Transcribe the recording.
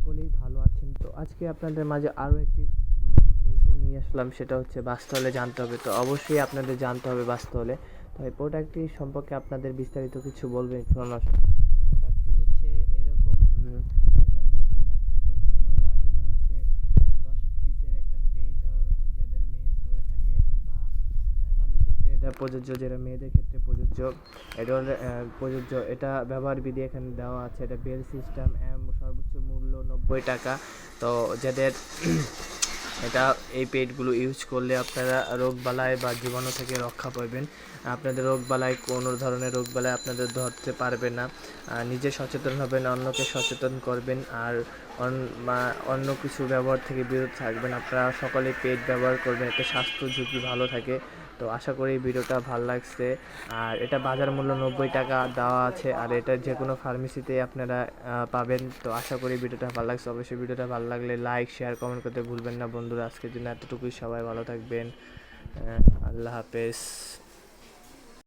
সকলেই ভালো আছেন। তো আজকে আপনাদের মাঝে আরও একটি রিভিউ নিয়ে আসলাম, সেটা হচ্ছে বাঁচতে হলে জানতে হবে। তো অবশ্যই আপনাদের জানতে হবে বাঁচতে হলে। তো এই প্রোডাক্টটি সম্পর্কে আপনাদের বিস্তারিত কিছু বলবেন ইনফরমেশন। তো প্রোডাক্টটি হচ্ছে এরকম, এটা হচ্ছে প্রোডাক্ট তো সেনোরা, এটা হচ্ছে 10 পিসের একটা পেড, যাদের মেন্স হয়ে থাকে বা তাদের ক্ষেত্রে এটা প্রযোজ্য, যেটা মেয়েদের ক্ষেত্রে প্রযোজ্য। এটা হলো প্রযোজ্য, এটা ব্যবহার বিধি এখানে দেওয়া আছে। এটা বেল সিস্টেম, সর্বোচ্চ মূল্য 90 টাকা। তো যাদের এটা এই পেডগুলো ইউজ করলে আপনারা রোগবালাই বা জীবাণু থেকে রক্ষা পাবেন। আপনাদের রোগবালাই, কোনো ধরনের রোগবালাই আপনাদের ধরতে পারবে না। নিজে সচেতন হবেন, অন্যকে সচেতন করবেন, আর অন্য কিছু ব্যবহার থেকে বিরত থাকবেন। আপনারা সকলে পেড ব্যবহার করবেন, এতে স্বাস্থ্য ঝুঁকি ভালো থাকে। তো আশা করি ভিডিওটা ভালো লাগছে। আর এটা বাজার মূল্য 90 টাকা দেওয়া আছে, আর এটা যে কোনো ফার্মেসিতে আপনারা পাবেন। তো আশা করি ভিডিওটা ভালো লাগছে। অবশ্যই ভিডিওটা ভালো লাগলে লাইক, শেয়ার, কমেন্ট করতে ভুলবেন না বন্ধুরা। আজকের জন্য এতটুকুই, সবাই ভালো থাকবেন। আল্লাহ হাফেজ।